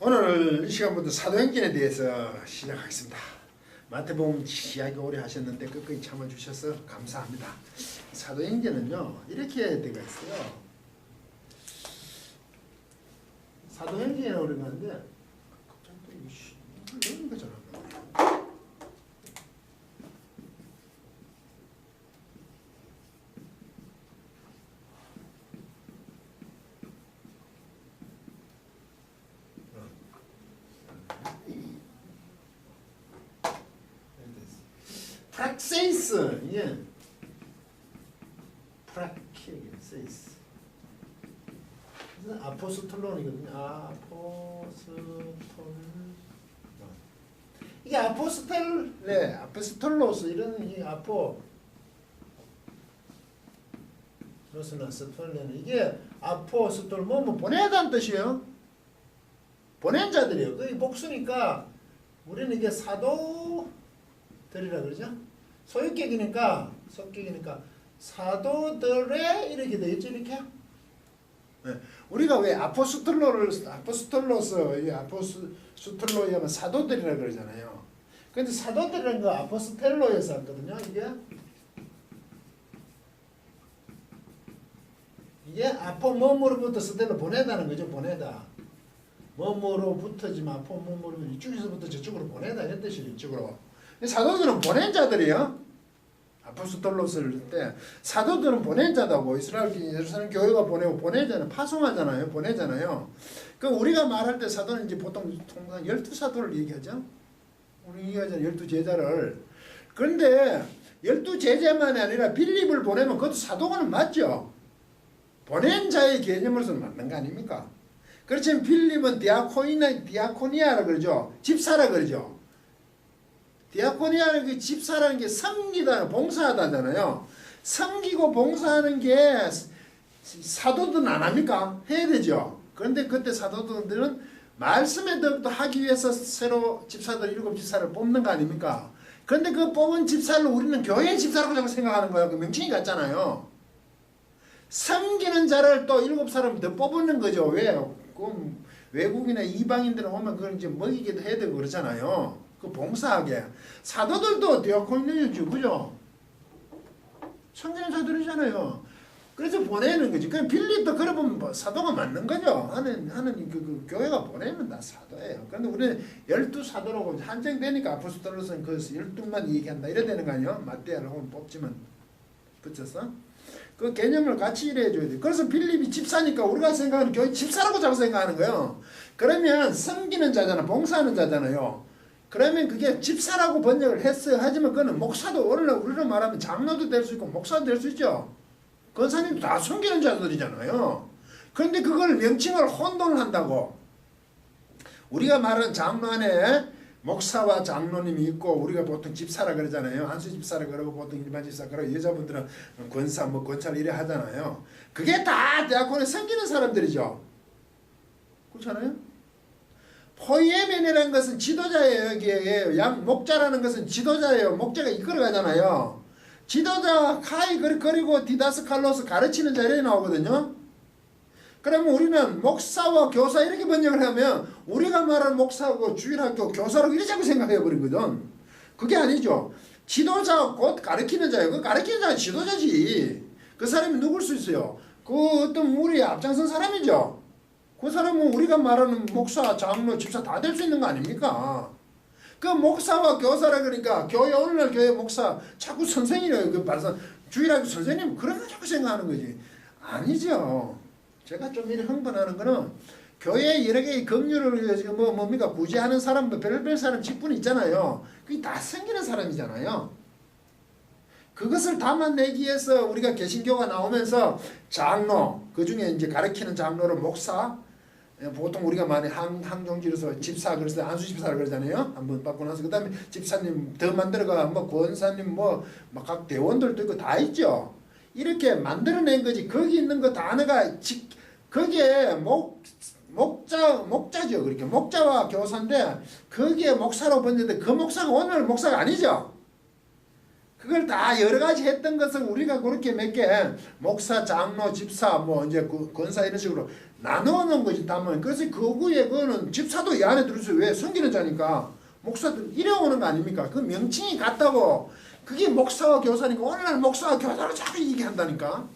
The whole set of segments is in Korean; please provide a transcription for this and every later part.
오늘 이 시간부터 사도행전에 대해서 시작하겠습니다. 마태복음 이야기 오래 하셨는데 끝까지 참아주셔서 감사합니다. 사도행전은요 이렇게 되어 있어요. 사도행전에 오래 가는데 갑자기 또 이거 이런 거잖아. 프락세이스, 예, 프락세이스. 아포스톨론이거든요. 이게 아포스톨로스 이런 이 로스나 스톨레는 이게 아포스톨 뭐 보내다는 뜻이에요. 보낸 자들이에요. 그게 복수니까 우리는 이게 사도들이라 그러죠. 소유격이니까 사도들의 이렇게 되겠죠, 이렇게. 네. 우리가 왜 아포스톨로스 하면 사도들이라 그러잖아요. 근데 사도들이라는 거 아포스텔로에서 왔거든요. 이게 아포 몸으로부터 스텔로 보내다는 거죠. 보내다. 몸으로부터지만 아포 몸으로 이쪽에서부터 저쪽으로 보내다 이런 뜻이에요. 이쪽으로. 사도들은 보낸 자들이에요. 아포스톨로스를 때 사도들은 보낸 자다고. 예루살렘 교회가 보내고 보내잖아요. 파송하잖아요. 보내잖아요. 그 우리가 말할 때 사도는 이제 보통 통상 12사도를 얘기하죠. 우리 얘기하잖아요. 12제자를. 그런데 12제자만이 아니라 빌립을 보내면 그것도 사도가는 맞죠. 보낸 자의 개념으로서는 맞는 거 아닙니까? 그렇지만 빌립은 디아코니아라 그러죠. 집사라 그러죠. 디아코니아는 그 집사라는 게 섬기다, 봉사하다잖아요. 섬기고 봉사하는 게 사도들은 안 합니까? 해야 되죠. 그런데 그때 사도들은 말씀에 더 하기 위해서 새로 집사들 7집사를 뽑는 거 아닙니까? 그런데 그 뽑은 집사를 우리는 교회의 집사라고 자꾸 생각하는 거예요. 그 명칭이 같잖아요. 섬기는 자를 또 7사람 더 뽑는 거죠. 왜요? 그 외국이나 이방인들은 오면 그걸 이제 먹이기도 해야 되고 그러잖아요. 그 봉사하게. 사도들도 디아코니아죠, 그죠? 섬기는 자들이잖아요. 그래서 보내는 거지. 그럼 빌립도 그러면 사도가 맞는 거죠. 하는 그 교회가 보내면 다 사도예요. 그런데 우리는 12사도라고 한정되니까 아포스톨로스는 그 12만 얘기한다. 이래 되는 거 아니에요? 마태아라고 뽑지만 붙여서. 그 개념을 같이 이래줘야 돼. 그래서 빌립이 집사니까 우리가 생각하는 교회 집사라고 자꾸 생각하는 거예요. 그러면 섬기는 자잖아. 봉사하는 자잖아요. 그러면 그게 집사라고 번역을 했어요. 하지만 그거는 목사도 오늘날 우리로 말하면 장로도 될 수 있고 목사도 될 수 있죠. 권사님도 다 섬기는 자들이잖아요. 그런데 그걸 명칭을 혼돈을 한다고. 우리가 말하는 장로 안에 목사와 장로님이 있고 우리가 보통 집사라 그러잖아요. 한수 집사라 그러고 보통 일반 집사 그러고 여자분들은 권사 권찰 이래 하잖아요. 그게 다 디아콘에 섬기는 사람들이죠. 그렇잖아요. 포이에멘이라는 것은 지도자예요. 여기에 목자라는 것은 지도자예요. 목자가 이끌어가잖아요. 지도자 카이 그리고 디다스칼로스 가르치는 자리에 나오거든요. 그러면 우리는 목사와 교사 이렇게 번역을 하면 우리가 말하는 목사고 주일학교 교사라고 이렇게 자꾸 생각해버리거든. 그게 아니죠. 지도자 곧 가르치는 자예요. 그 가르치는 자는 지도자지. 그 사람이 누굴 수 있어요? 그 어떤 우리 앞장선 사람이죠. 그 사람은 우리가 말하는 목사, 장로, 집사 다 될 수 있는 거 아닙니까? 그 목사와 교사라 그러니까 교회 오늘날 교회 목사 자꾸 선생이래요. 그 말씀 주일학교 선생님 그런 거 자꾸 생각하는 거지. 아니죠. 제가 좀 이렇게 흥분하는 거는 교회에 여러 개의 긍휼을 뭡니까 구제하는 사람도 별별 사람 직분이 있잖아요. 그게 다 섬기는 사람이잖아요. 그것을 담아내기 위해서 우리가 개신교가 나오면서 장로, 그 중에 이제 가르치는 장로를 목사, 보통 우리가 많이 항종지로서 집사, 그래서 안수집사라고 그러잖아요. 한번 받고 나서 그 다음에 집사님 더 만들어가 권사님 각 대원들도 있고 다 있죠. 이렇게 만들어낸 거지. 거기 있는 거 단어가 거기에 목자죠. 그렇게 목자와 교사인데 거기에 목사로 번졌는데 그 목사가 오늘 목사가 아니죠. 그걸 다 여러 가지 했던 것을 우리가 그렇게 몇 개 목사, 장로, 집사, 이제 권사 이런 식으로 나누는 것이 담은. 그래서 그 위에 그거는 집사도 이 안에 들어있어요. 왜? 섬기는 자니까. 목사들 이래오는 거 아닙니까? 그 명칭이 같다고. 그게 목사와 교사니까 오늘날 목사와 교사를 자꾸 얘기한다니까.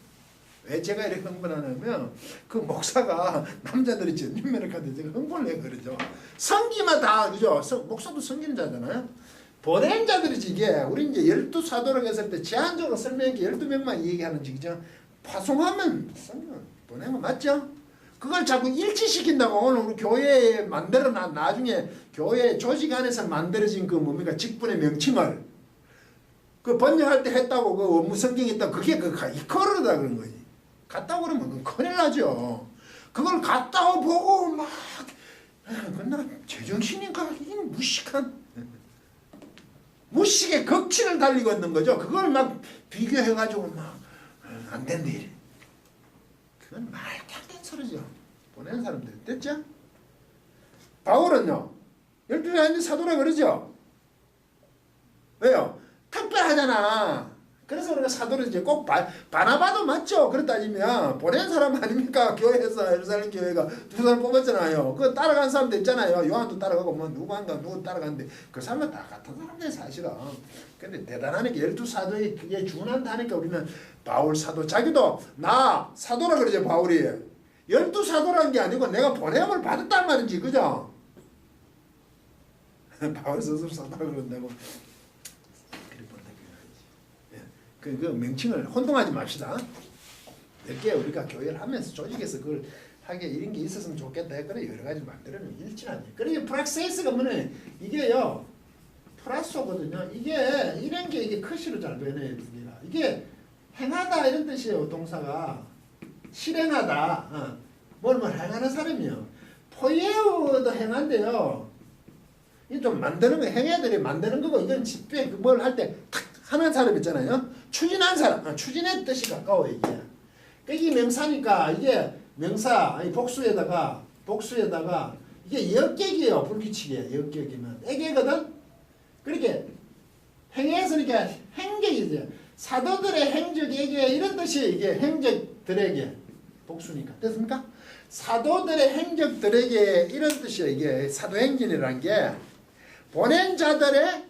왜 제가 이렇게 흥분을 하냐면 그 목사가 남자들이 전진매력 하는데 제가 흥분을 해 그러죠. 성기만 다 그죠? 목사도 섬기는 자잖아요. 보낸 자들이지 이게. 우리 이제 12사도라고 했을 때 제한적으로 설명한 게 12명만 얘기하는 지기죠. 파송하면 보낸 거 맞죠? 그걸 자꾸 일치시킨다고. 오늘 우리 교회에 만들어놔 나중에 교회 조직 안에서 만들어진 그 뭡니까 직분의 명칭을 그 번역할 때 했다고 그 원무 성경에 있다고 그게 그 이커르다 그런 거지. 갔다고 그러면 큰일 나죠. 그걸 갔다고 보고 막 그나 제정신인가 이 무식의 극치를 달리고 있는 거죠. 그걸 막 비교해가지고 막 안 된대 이래. 그건 말도 안 되는 소리죠. 보내는 사람들 됐죠? 바울은요 12명 사도라 그러죠. 왜요? 특별하잖아. 그래서 우리가 사도를 이제 꼭 바나바도 맞죠. 그렇다 따지면 보낸 사람 아닙니까? 교회에서 예루살렘 교회가 두 사람 뽑았잖아요. 그 따라간 사람도 있잖아요. 요한도 따라가고 뭐 누구 따라가는데 그 사람은 다 같은 사람들 사실은. 근데 대단하니까 12사도에 그게 준한다니까 우리는 바울 사도 자기도 나 사도라 그러죠. 바울이 12사도라는 게 아니고 내가 보냄을 받았단 말인지 그죠? 바울 스스로 사도라 그런다고. 그 명칭을 혼동하지 맙시다. 몇개 우리가 교회를 하면서 조직에서 그걸 하게 이런 게 있었으면 좋겠다 했거나 여러 가지 만들어내면 일치하지. 그러니까 프락세이스가 뭐냐 이게요 프라소거든요. 이게 이런 게 이게 커시로 잘 변해야 됩니다. 이게 행하다 이런 뜻이에요. 동사가 실행하다. 뭘 행하는 사람이요. 포예우도 행한데요. 이게 좀 만드는 거 행해야 돼. 만드는 거고 이건 집회 뭘 할 때 하는 사람 있잖아요. 추진한 사람, 추진의 뜻이 가까워 이게. 이 명사니까 이게 명사 아니 복수에다가 이게 역격이에요. 불규칙이에요. 역격이면 애계거든. 그렇게 행해서니까 행적이죠. 사도들의 행적에게 이런 뜻이 이게 행적들에게 복수니까 됐습니까? 사도들의 행적들에게 이런 뜻이에요. 이게 사도행전이라는 게 보낸 자들의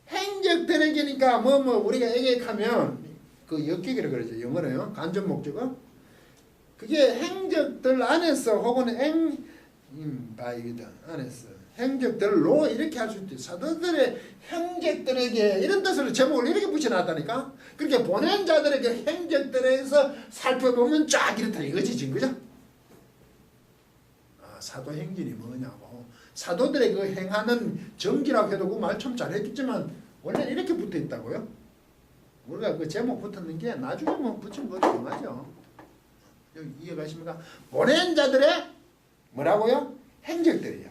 행적들에게니까 우리가 애격하면 그 역격이라고 그러죠. 영어로요. 간접 목적어. 그게 행적들 안에서 혹은 바이다 안에서 행적들로 이렇게 할 수 있대. 사도들의 행적들에게 이런 뜻으로 제목을 이렇게 붙여놨다니까. 그렇게 보낸 자들에게 행적들에서 살펴보면 쫙 이렇다 이거지 지금 그죠? 사도행전이 뭐냐고. 사도들의 그 행하는 정기라고 해도 그 말 참 잘했겠지만 원래 이렇게 붙어 있다고요. 우리가 그 제목 붙었는 게 나중에 뭐 붙인 거 정하죠. 여기 이해가십니까? 보낸 자들의 뭐라고요? 행적들이야.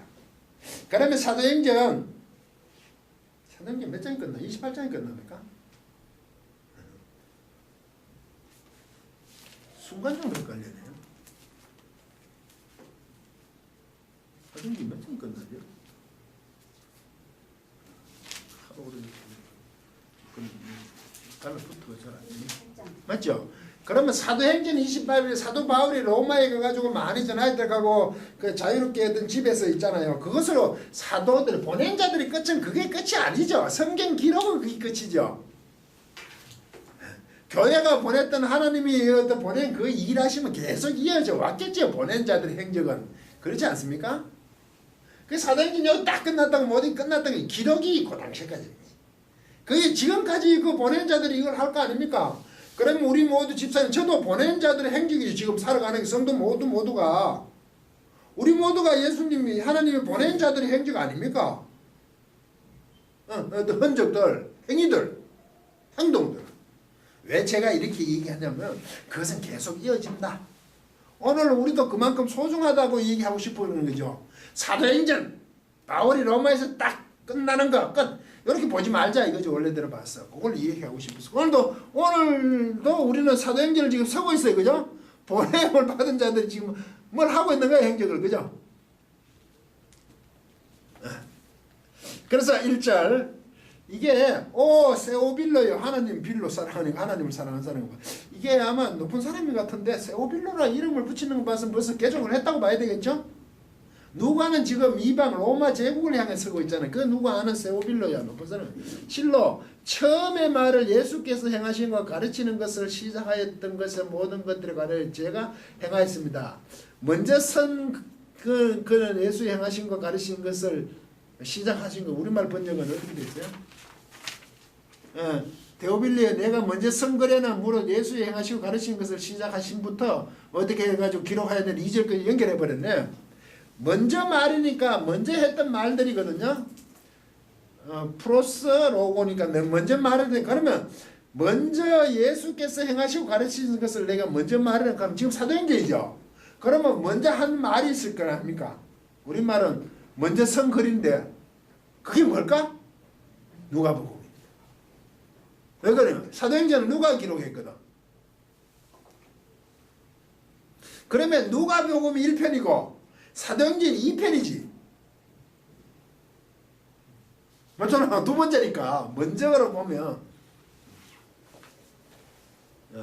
그러면 사도행전 몇 장이 끝나? 28장이 끝납니까? 순간적으로 헷갈리네요. 사도행전 몇 장이 끝나죠? 하루 오래 달라붙어가 잘 안 되네. 맞죠? 그러면 사도행전 28일에 사도 바울이 로마에 가가지고 많이 전하에 들어가고 그 자유롭게 했던 집에서 있잖아요. 그것으로 사도들 보낸 자들이 끝은 그게 끝이 아니죠. 성경 기록은 그게 끝이죠. 교회가 보냈던 하나님이 보낸 그 일하시면 계속 이어져 왔겠죠. 보낸 자들의 행적은 그렇지 않습니까? 그 사도행전 여기 딱 끝났다고 모든 끝났다고 기록이 그 당시까지. 그게 지금까지 그 보낸 자들이 이걸 할 거 아닙니까? 그러면 우리 모두 집사님 저도 보낸 자들의 행적이지 지금 살아가는 성도 모두가 우리 모두가 예수님이 하나님이 보낸 자들의 행적 아닙니까? 흔적들, 행위들, 행동들. 왜 제가 이렇게 얘기하냐면 그것은 계속 이어진다. 오늘 우리도 그만큼 소중하다고 얘기하고 싶은 거죠. 사도행전 바울이 로마에서 딱 끝나는 거 끝. 이렇게 보지 말자 이거죠. 원래대로 봤어. 그걸 이해하고 싶었어. 오늘도 우리는 사도행전을 지금 서고 있어요. 그죠? 보냄을 받은 자들이 지금 뭘 하고 있는 거야 행적을. 그죠? 그래서 1절 이게 세오빌로요. 하나님 빌로 사랑하니까 하나님을 사랑하는 사람이고 이게 아마 높은 사람이 같은데 세오빌로라 이름을 붙이는 거 봐서 벌써 개종을 했다고 봐야 되겠죠? 누가는 지금 이방 로마 제국을 향해 서고 있잖아요. 그 누가 아는 세오빌로야. 높은 사람. 실로 처음의 말을 예수께서 행하신 것 가르치는 것을 시작하였던 것의 모든 것들에 관해 제가 행하였습니다. 먼저 그는 예수 행하신 것 가르치는 것을 시작하신 거 우리말 번역은 어떻게 되어있어요? 데오빌리에 내가 먼저 선거래나 물어 예수 행하시고 가르치는 것을 시작하신부터 어떻게 해가지고 기록해야 되는 2절까지 연결해버렸네. 먼저 말이니까 먼저 했던 말들이거든요. 프로스 로고니까 먼저 말했는데 그러면 먼저 예수께서 행하시고 가르치는 것을 내가 먼저 말하는 그럼 지금 사도행전이죠. 그러면 먼저 한 말이 있을 거 아닙니까? 우리말은 먼저 선 글인데 그게 뭘까? 누가복음입니다. 왜 그래요? 사도행전은 누가 기록했거든. 그러면 누가복음이 1편이고 사도행전이 2편이지. 맞잖아. 두 번째니까 먼저로 보면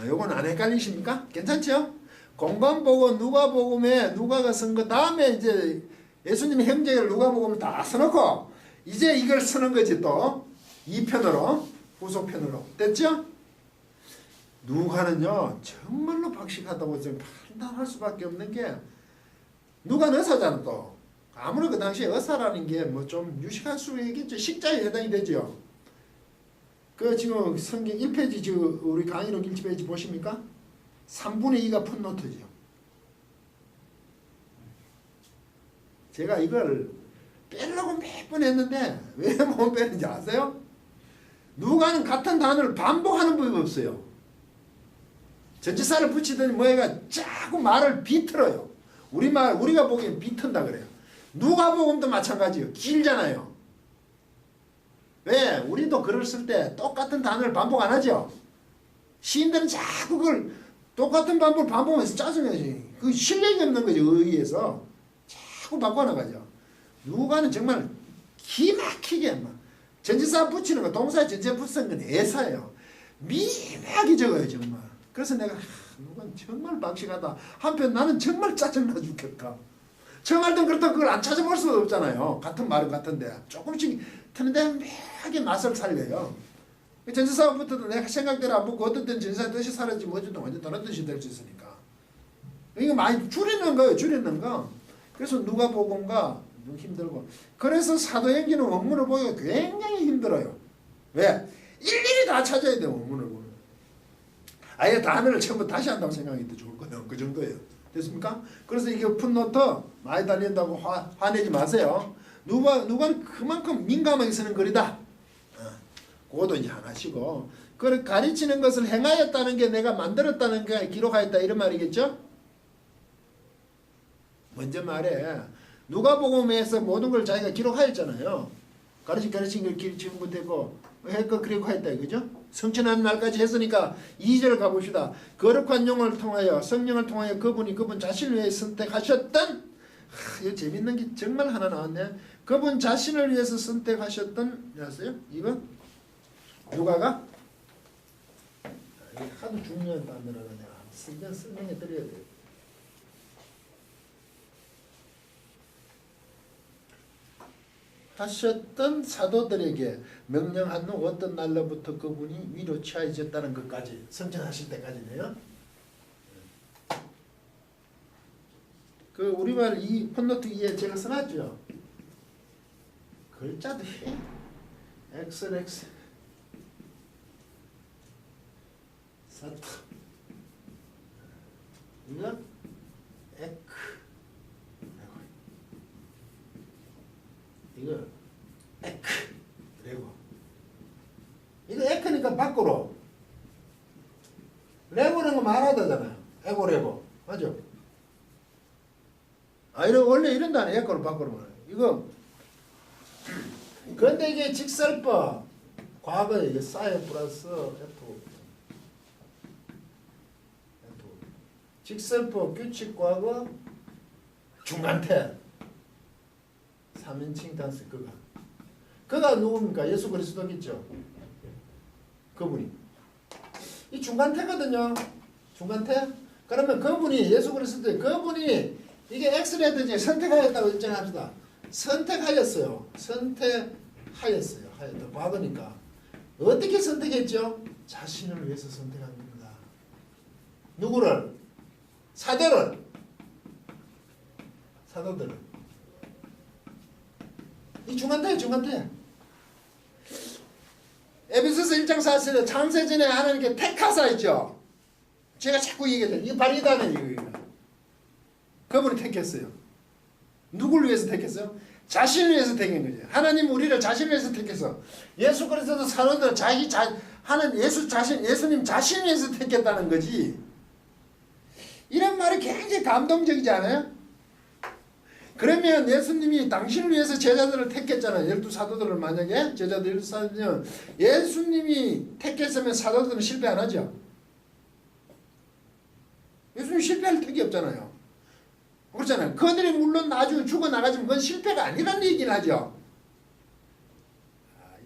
요건 안 헷갈리십니까? 괜찮죠? 공간 보고 누가복음에 누가가 쓴 거 다음에 이제 예수님의 행적을 누가복음을 다 써놓고 이제 이걸 쓰는 거지 또 2편으로 후속편으로 됐죠? 누가는요 정말로 박식하다고 지금 판단할 수밖에 없는 게 누가는 의사잖아 또. 아무리 그 당시에 의사라는 게 뭐 좀 유식할 수 있겠죠. 식자에 해당이 되죠. 그 지금 성경 1페이지 지금 우리 강의록 1페이지 보십니까? 3분의 2가 풋노트죠. 제가 이걸 빼려고 몇 번 했는데 왜 못 빼는지 아세요? 누가는 같은 단어를 반복하는 법이 없어요. 전치사를 붙이더니 뭐가 자꾸 말을 비틀어요. 우리가 보기엔 비튼다 그래요. 누가복음도 마찬가지예요. 길잖아요. 왜? 우리도 글을 쓸 때 똑같은 단어를 반복 안 하죠. 시인들은 자꾸 그걸 똑같은 반복을 반복하면서 짜증내지. 그 실력이 없는 거죠. 의의에서 자꾸 바꿔나가죠. 누가는 정말 기막히게 막 전치사 붙이는 거 동사에 전치사 붙이는 건 애사예요. 미묘하게 적어요 정말. 그래서 내가 누가는 정말 박식하다. 한편 나는 정말 짜증나 죽겠다. 정할 땐 그렇다고 그걸 안 찾아볼 수가 없잖아요. 같은 말은 같은데 조금씩 트는데 묘하게 맛을 살려요. 전치사부터도 내가 생각대로 안 보고 어떤 때는 전치사 뜻이 사라지면 어쨌든 완전 다른 뜻이 될 수 있으니까 이거 많이 줄이는 거예요. 줄이는 거. 그래서 누가복음과 힘들고 그래서 사도행전은 원문을 보기가 굉장히 힘들어요. 왜? 일일이 다 찾아야 돼요. 원문을 보면. 아예 단어를 처음부터 다시 한다고 생각이 더 좋을 거예요. 그 정도예요. 됐습니까? 그래서 이게 풋노트 많이 달린다고 화내지 마세요. 누가는 그만큼 민감하게 쓰는 글이다. 그것도 이제 하나시고 그걸 가르치는 것을 행하였다는 게 내가 만들었다는 게 기록하였다 이런 말이겠죠? 먼저 말해. 누가복음에서 모든 걸 자기가 기록하였잖아요. 가르친 걸 지금부터 했고 했고 그리고 했다 이거죠? 성천하는 날까지 했으니까 2절 가봅시다. 거룩한 영을 통하여 성령을 통하여 그분 자신을 위해 선택하셨던 이거 재밌는 게 정말 하나 나왔네. 그분 자신을 위해서 선택하셨던 아세요? 이거 누가가 이거 하도 중요한 단어라 내가 설명해 드려야 돼요. 하셨던 사도들에게 명령한 후 어떤 날로부터 그분이 위로 취하셨다는 것까지 성천하실 때까지네요. 그 우리말 이 폰노트 위에 제가 써놨죠. 글자도 해. XX 사토 이거 에크 이거 에크 레고 이거 에크니까 밖으로 레고라는 거 말하다잖아요. 에고 레고 맞죠? 원래 이런 단어 에코를 밖으로 말해요. 이거 그런데 이게 직설법 과거에 이게 사이 플러스 F 직설법 규칙 과거 중간태 3인칭 단수 그거 그가 누굽니까? 예수 그리스도겠죠. 그분이. 이 중간태거든요. 중간태. 그러면 그분이 예수 그리스도 그분이 이게 X라든지 선택하였다고 일정합시다. 선택하였어요. 선택하였어요. 하였다. 과거니까. 어떻게 선택했죠? 자신을 위해서 선택한 겁니다. 누구를? 사도를. 사도들을. 이 중간태예요. 중간태. 에베소서 1장 4절에 창세전에 하나님께 택하사 있죠. 제가 자꾸 얘기했잖아요. 이거 바로 이다는 이거. 그분이 택했어요. 누구를 위해서 택했어요? 자신을 위해서 택한 거죠. 하나님 우리를 자신을 위해서 택해서 예수 그리스도 사도들 예수님 자신을 위해서 택했다는 거지. 이런 말이 굉장히 감동적이지 않아요? 그러면 예수님이 당신을 위해서 제자들을 택했잖아요. 12사도들을 만약에 제자들 12사도면 예수님이 택했으면 사도들은 실패 안 하죠. 예수님 실패할 택이 없잖아요. 그렇잖아요. 그들이 물론 나중에 죽어나가지만 그건 실패가 아니라는 얘기는 하죠.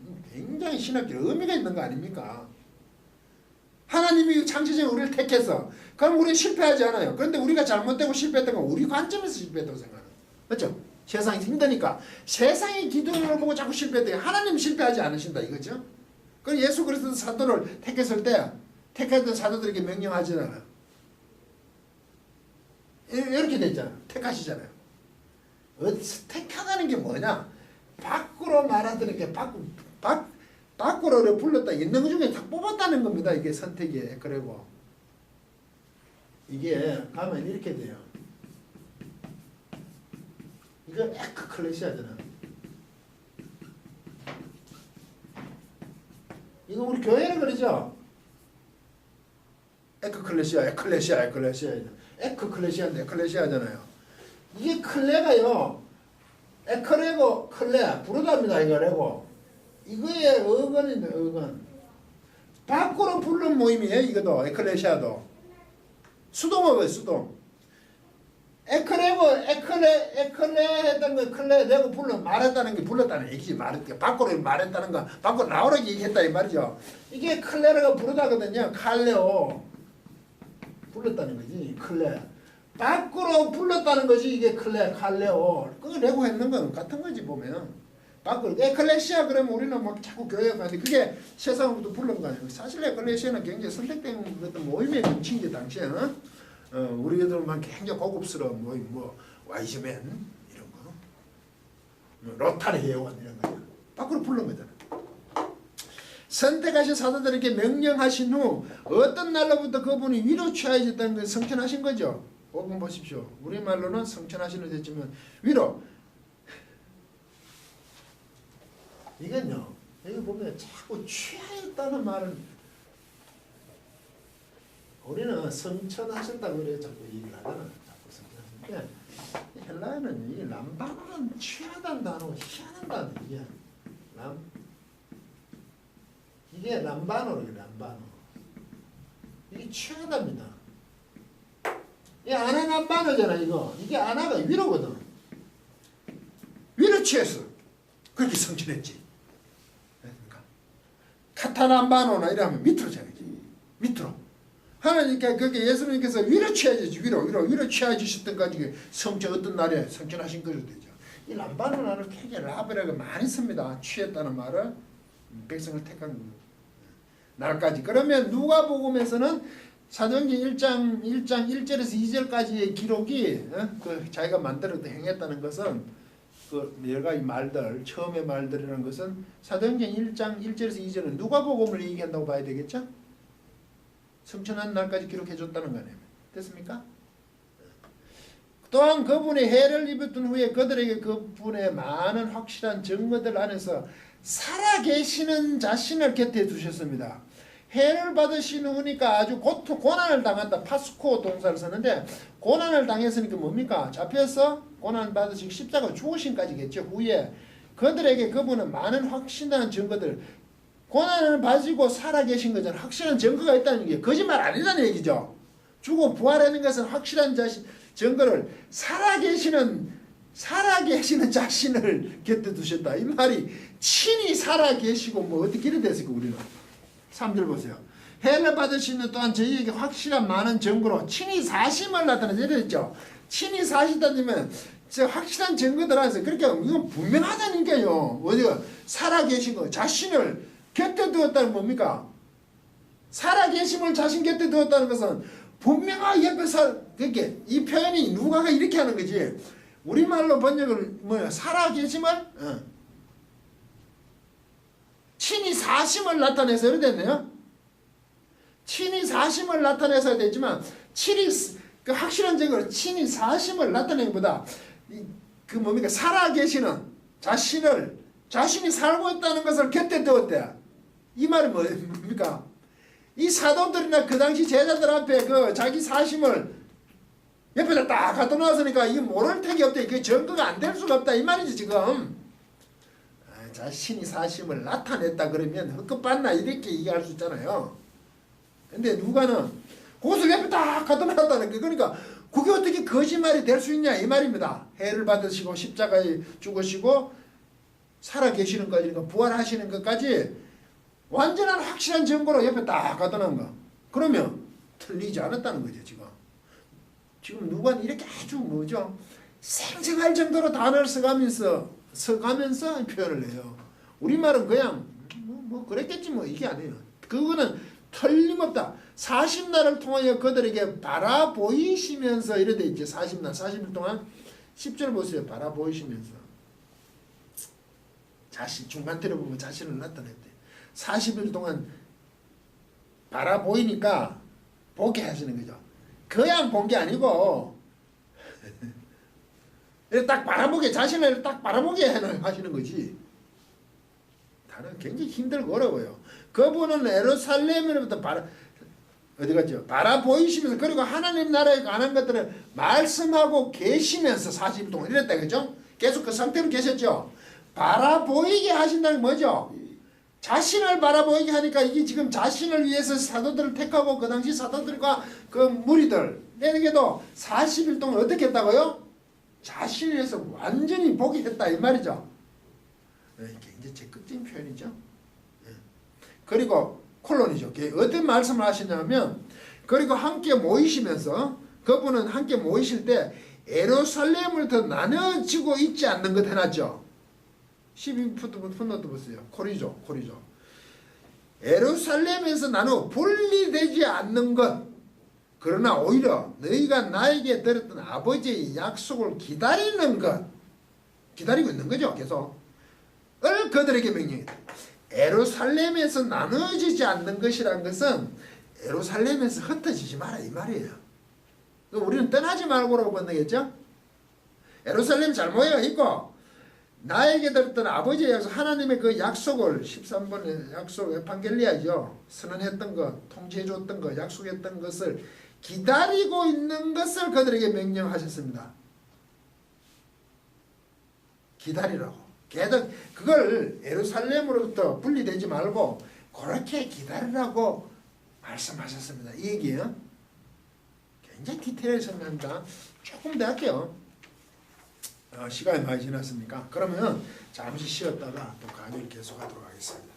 이건 굉장히 신학적 의미가 있는 거 아닙니까? 하나님이 창세전에 우리를 택해서 그럼 우리는 실패하지 않아요. 그런데 우리가 잘못되고 실패했던 건 우리 관점에서 실패했다고 생각해요. 맞죠? 세상이 힘드니까 세상의 기준으로 보고 자꾸 실패했대요. 하나님 실패하지 않으신다 이거죠. 그럼 예수 그리스도 사도를 택했을 때 택했던 사도들에게 명령하잖아요. 이렇게 됐잖아. 택하시잖아요. 택하다는 게 뭐냐? 밖으로 말하더니 밖으로 불렀다. 있는 것 중에 딱 뽑았다는 겁니다. 이게 선택이. 그리고 이게 가면 이렇게 돼요. 이거 에크클레시아잖아. 이거 우리 교회는 그러죠. 에크클레시아인데 에클레시아잖아요. 이게 클레가요. 에크레고 클레 부르답니다. 이거래고. 이거의 어근인데 어근. 밖으로 부른 모임이에요. 이것도 에클레시아도. 수동어가 수동. 에클레 했던 거 클레 내고 말했다는 게 불렀다는 얘기지. 밖으로 말했다는 거 밖으로 나오라고 얘기했다 이 말이죠. 이게 클레라가 부르다거든요. 칼레오 불렀다는 거지. 클레 밖으로 불렀다는 거지. 이게 클레 칼레오 그거 내고 했는 건 같은 거지 보면. 밖으로 에클레시아 그러면 우리는 막 자꾸 교회가 가는데 그게 세상으로부터 불른 거 아니에요. 사실 에클레시아는 굉장히 선택된 어떤 모임의 명칭이지 당시에는. 우리들만 굉장히 고급스러운 뭐 와이즈맨 이런 거, 로타리 회원 이런 거 밖으로 부른 거잖아. 선택하신 사도들에게 명령하신 후 어떤 날로부터 그분이 위로 취하셨다는 걸 성천하신 거죠. 5번 보십시오. 우리말로는 성천하시는 됐지만 위로. 이건요. 여기 보면 자꾸 취하였다는 말은 우리는 성천하셨다고 그래 자꾸 얘기를 하잖아. 자꾸 성천하셨는데 헬라어는 이 람바노는 취하다는 단어가 희한한 단어 이게 람바노로 람바노. 이게 취하답니다. 이 아나 람바노잖아 이거. 이게 아나가 위로거든. 위로 취했어. 그렇게 성천했지. 그러니까 카타남바노나 이러면 밑으로 자야지. 밑으로. 하나님께 그게 예수님께서 위로 취하시지 위로 취하주셨던 가지고 성천 어떤 날에 성천하신 것으로 되죠. 이 람바노 나를 굉장히 라벨하게 많이 씁니다. 취했다는 말을 백성을 택한 날까지. 그러면 누가복음에서는 사도행전 1장 1절에서 2절까지의 기록이 그 자기가 만들어도 행했다는 것은 그 여러 가지 말들 처음의 말들이라는 것은 사도행전 1장 1절에서 2절은 누가복음을 얘기한다고 봐야 되겠죠? 성천한 날까지 기록해줬다는 거 아니에요. 됐습니까? 또한 그분이 해를 입었던 후에 그들에게 그분의 많은 확실한 증거들 안에서 살아계시는 자신을 곁에 두셨습니다. 해를 받으신 후니까 아주 고난을 당한다. 파스코 동사를 썼는데 고난을 당했으니까 뭡니까? 잡혀서 고난을 받으시고 십자가 죽으신까지겠죠. 후에 그들에게 그분은 많은 확실한 증거들 고난을 가지고 살아계신 거잖아. 확실한 증거가 있다는 게 거짓말 아니라는 얘기죠. 죽어 부활하는 것은 확실한 증거를 살아계시는 살아계시는 자신을 곁에 두셨다. 이 말이 친히 살아계시고 뭐 어떻게 이래 됐을까 우리는. 3절 보세요. 해를 받으시는 또한 저희에게 확실한 많은 증거로 친히 사심을 나타내서 이랬죠. 친히 사시다면 저 확실한 증거들 안에서 그렇게 이건 분명하다니까요. 어디가 살아계시고 자신을 곁에 두었다는 뭡니까? 살아계심을 자신 곁에 두었다는 것은 분명하게 옆에서 그렇게 이 표현이 누가가 이렇게 하는 거지. 우리말로 번역을 뭐야? 살아계심을 친히 사심을 나타내서 이래 됐네요. 친히 사심을 나타내서 되지만 친히 그 확실한 증거로 친히 사심을 나타내는 것보다 그 뭡니까? 살아계시는 자신이 살고 있다는 것을 곁에 두었대. 이 말은 뭡니까? 이 사도들이나 그 당시 제자들 앞에 그 자기 사심을 옆에다 딱 갖다 놨으니까 이게 모를 택이 없대. 그 증거가 안 될 수가 없다 이 말이지 지금. 자신이 사심을 나타냈다 그러면 헛것봤나 이렇게 얘기할 수 있잖아요. 근데 누가는 그것을 옆에 딱 갖다 놨다는 게 그러니까 그게 어떻게 거짓말이 될 수 있냐 이 말입니다. 해를 받으시고 십자가에 죽으시고 살아계시는 것까지 부활하시는 것까지 완전한 확실한 증거로 옆에 딱 갖다 놓은 거. 그러면 틀리지 않았다는 거죠 지금. 지금 누가는 이렇게 아주 뭐죠? 생생할 정도로 단어를 써가면서 표현을 해요. 우리말은 그냥 뭐 그랬겠지 뭐 이게 아니에요. 그거는 틀림없다. 40날을 통하여 그들에게 바라보이시면서 이래 돼 있죠. 40일 동안 10절 보세요. 바라보이시면서 자신 중간태로 보면 자신을 나타냈대. 40일 동안 바라보이니까 보게 하시는 거죠. 그냥 본 게 아니고 딱 바라보게 자신을 딱 바라보게 하시는 거지. 다른 굉장히 힘들고 어려워요. 그분은 예루살렘으로부터 어디 갔죠? 바라보이시면서 그리고 하나님 나라에 관한 것들을 말씀하고 계시면서 40일 동안 이랬다 그죠? 계속 그 상태로 계셨죠. 바라보이게 하신다는 게 뭐죠? 자신을 바라보이게 하니까 이게 지금 자신을 위해서 사도들을 택하고 그 당시 사도들과 그 무리들에게도 40일 동안 어떻게 했다고요? 자신을 위해서 완전히 보게 했다 이 말이죠. 굉장히 적극적인 표현이죠. 그리고 콜론이죠. 어떤 말씀을 하시냐면 그리고 함께 모이시면서 그분은 함께 모이실 때 예루살렘을 더 나눠지고 있지 않는 것 해놨죠. 12풋노트 보세요. 코리죠. 예루살렘에서 나눠 분리되지 않는 것. 그러나 오히려 너희가 나에게 들었던 아버지의 약속을 기다리는 것. 기다리고 있는 거죠. 계속. 을 그들에게 명령했다. 예루살렘에서 나눠지지 않는 것이란 것은 예루살렘에서 흩어지지 마라 이 말이에요. 우리는 떠나지 말고라고 번역했죠. 예루살렘 잘 모여 있고 나에게 들었던 아버지의 약속 하나님의 그 약속을 13번의 약속 에판겔리아죠. 선언했던 것 통치해줬던 것 약속했던 것을 기다리고 있는 것을 그들에게 명령하셨습니다. 기다리라고. 계속 그걸 예루살렘으로부터 분리되지 말고 그렇게 기다리라고 말씀하셨습니다. 이 얘기예요. 굉장히 디테일하게 설명합니다. 조금 더 할게요. 시간이 많이 지났으니까. 그러면 잠시 쉬었다가 또 강의를 계속하도록 하겠습니다.